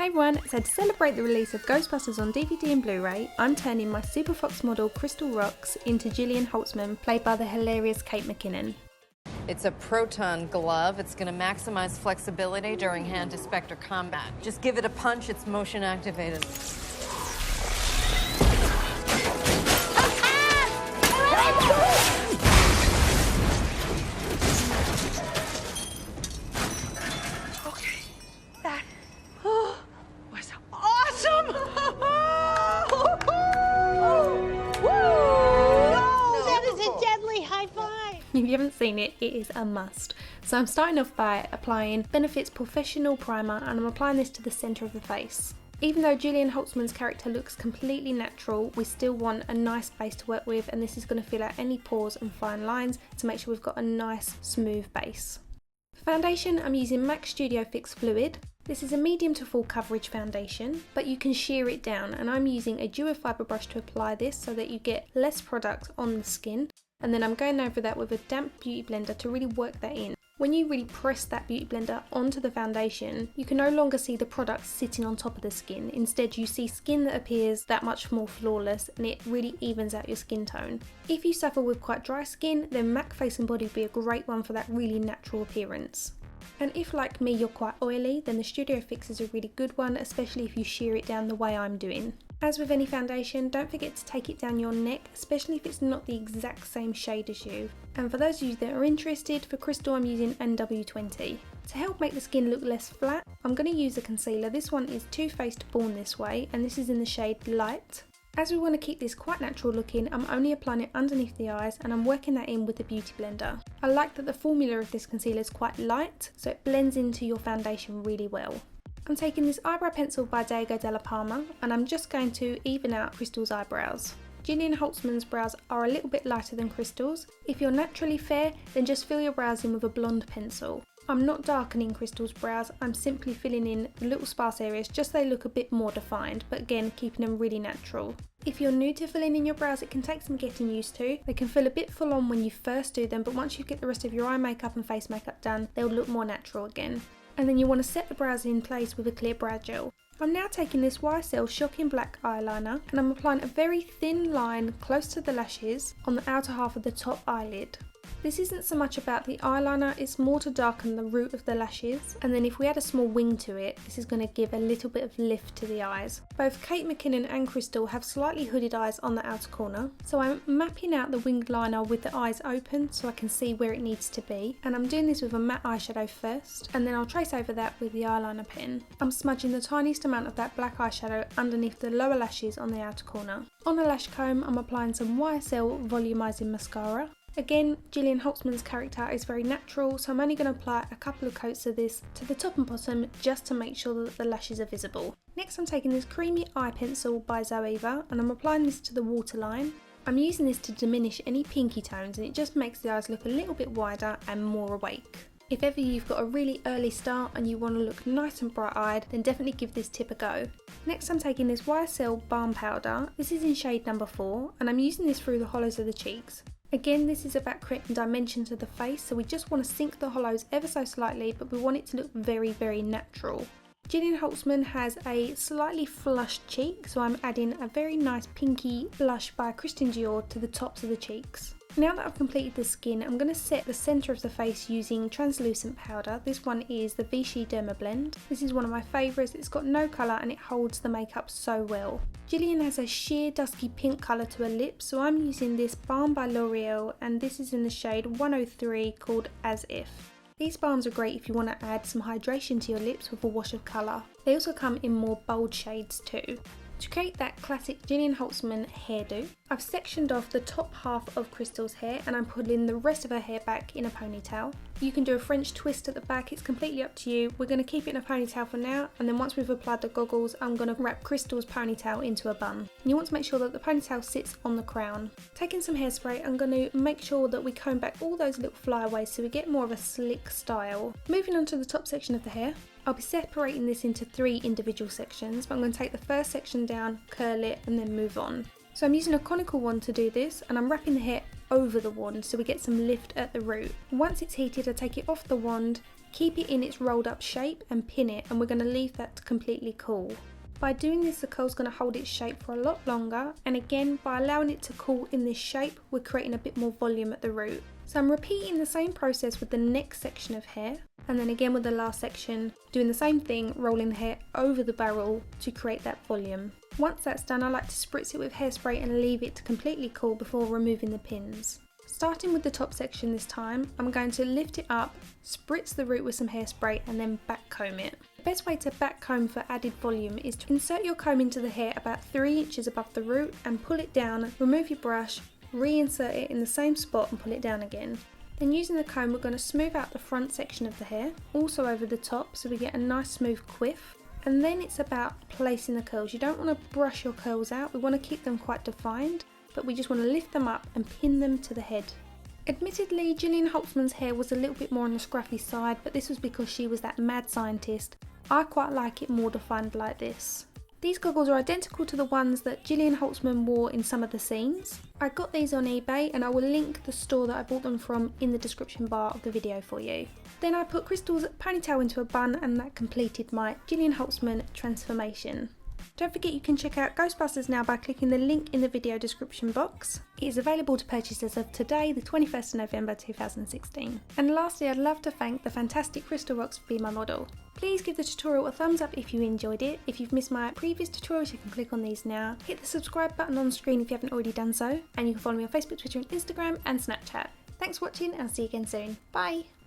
Hey everyone, so to celebrate the release of Ghostbusters on DVD and Blu-ray, I'm turning my Super Fox model Krystal Roxx into Jillian Holtzmann, played by the hilarious Kate McKinnon. It's a proton glove. It's going to maximize flexibility during hand-to-spectre combat. Just give it a punch, it's motion activated. If you haven't seen it, it is a must. So I'm starting off by applying Benefit's Porefessional primer, and I'm applying this to the centre of the face. Even though Jillian Holtzmann's character looks completely natural, we still want a nice base to work with, and this is going to fill out any pores and fine lines to make sure we've got a nice smooth base. For foundation, I'm using MAC Studio Fix Fluid. This is a medium to full coverage foundation, but you can shear it down, and I'm using a dual fibre brush to apply this so that you get less product on the skin. And then I'm going over that with a damp beauty blender to really work that in. When you really press that beauty blender onto the foundation, you can no longer see the product sitting on top of the skin. Instead, you see skin that appears that much more flawless, and it really evens out your skin tone. If you suffer with quite dry skin, then MAC Face and Body would be a great one for that really natural appearance. And if, like me, you're quite oily, then the Studio Fix is a really good one, especially if you shear it down the way I'm doing. As with any foundation, don't forget to take it down your neck, especially if it's not the exact same shade as you. And for those of you that are interested, for Krystal I'm using NW20. To help make the skin look less flat, I'm going to use a concealer. This one is Too Faced Born This Way, and this is in the shade Light. As we want to keep this quite natural looking, I'm only applying it underneath the eyes, and I'm working that in with the beauty blender. I like that the formula of this concealer is quite light, so it blends into your foundation really well. I'm taking this eyebrow pencil by Dalla Palma, and I'm just going to even out Krystal's eyebrows. Jillian Holtzmann's brows are a little bit lighter than Krystal's. If you're naturally fair, then just fill your brows in with a blonde pencil. I'm not darkening Krystal's brows, I'm simply filling in the little sparse areas just so they look a bit more defined, but again keeping them really natural. If you're new to filling in your brows, it can take some getting used to. They can feel a bit full on when you first do them, but once you get the rest of your eye makeup and face makeup done, they'll look more natural again. And then you want to set the brows in place with a clear brow gel. I'm now taking this YSL Shocking Black eyeliner, and I'm applying a very thin line close to the lashes on the outer half of the top eyelid. This isn't so much about the eyeliner, it's more to darken the root of the lashes, and then if we add a small wing to it, this is going to give a little bit of lift to the eyes. Both Kate McKinnon and Krystal have slightly hooded eyes on the outer corner, so I'm mapping out the winged liner with the eyes open so I can see where it needs to be, and I'm doing this with a matte eyeshadow first, and then I'll trace over that with the eyeliner pen. I'm smudging the tiniest amount of that black eyeshadow underneath the lower lashes on the outer corner. On a lash comb, I'm applying some YSL volumizing mascara. Again, Jillian Holtzmann's character is very natural, so I'm only going to apply a couple of coats of this to the top and bottom just to make sure that the lashes are visible. Next I'm taking this creamy eye pencil by ZOEVA, and I'm applying this to the waterline. I'm using this to diminish any pinky tones, and it just makes the eyes look a little bit wider and more awake. If ever you've got a really early start and you want to look nice and bright eyed, then definitely give this tip a go. Next I'm taking this YSL Balm Powder. This is in shade number 4, and I'm using this through the hollows of the cheeks. Again, this is about creating dimension to the face, so we just want to sink the hollows ever so slightly, but we want it to look very, very natural. Jillian Holtzmann has a slightly flushed cheek, so I'm adding a very nice pinky blush by Christian Dior to the tops of the cheeks. Now that I've completed the skin, I'm going to set the centre of the face using translucent powder. This one is the Vichy Derma Blend. This is one of my favourites. It's got no colour and it holds the makeup so well. Jillian has a sheer dusky pink colour to her lips, so I'm using this balm by L'Oreal, and this is in the shade 103 called As If. These balms are great if you want to add some hydration to your lips with a wash of colour. They also come in more bold shades too. To create that classic Jillian Holtzmann hairdo, I've sectioned off the top half of Krystal's hair, and I'm pulling the rest of her hair back in a ponytail. You can do a French twist at the back, it's completely up to you. We're going to keep it in a ponytail for now, and then once we've applied the goggles, I'm going to wrap Krystal's ponytail into a bun. And you want to make sure that the ponytail sits on the crown. Taking some hairspray, I'm going to make sure that we comb back all those little flyaways so we get more of a slick style. Moving on to the top section of the hair, I'll be separating this into 3 individual sections, but I'm going to take the first section down, curl it, and then move on. So I'm using a conical wand to do this, and I'm wrapping the hair over the wand so we get some lift at the root. Once it's heated, I take it off the wand Keep it in its rolled up shape and pin it, and we're going to leave that to completely cool. By doing this, the curl's going to hold its shape for a lot longer, and again, by allowing it to cool in this shape, we're creating a bit more volume at the root. So I'm repeating the same process with the next section of hair, and then again with the last section, doing the same thing, rolling the hair over the barrel to create that volume. Once that's done, I like to spritz it with hairspray and leave it to completely cool before removing the pins. Starting with the top section this time, I'm going to lift it up, spritz the root with some hairspray and then back comb it. The best way to back comb for added volume is to insert your comb into the hair about 3 inches above the root and pull it down, remove your brush, reinsert it in the same spot and pull it down again. Then using the comb, we're going to smooth out the front section of the hair, also over the top, so we get a nice smooth quiff. And then it's about placing the curls. You don't want to brush your curls out, we want to keep them quite defined, but we just want to lift them up and pin them to the head. Admittedly, Jillian Holtzmann's hair was a little bit more on the scruffy side, but this was because she was that mad scientist. I quite like it more defined like this. These goggles are identical to the ones that Jillian Holtzmann wore in some of the scenes. I got these on eBay and I will link the store that I bought them from in the description bar of the video for you. Then I put Krystal's ponytail into a bun and that completed my Jillian Holtzmann transformation. Don't forget you can check out Ghostbusters now by clicking the link in the video description box. It is available to purchase as of today, the 21st of November 2016. And lastly, I'd love to thank the fantastic Krystal Roxx for being my model. Please give the tutorial a thumbs up if you enjoyed it. If you've missed my previous tutorials, you can click on these now. Hit the subscribe button on screen if you haven't already done so. And you can follow me on Facebook, Twitter and Instagram and Snapchat. Thanks for watching and I'll see you again soon. Bye!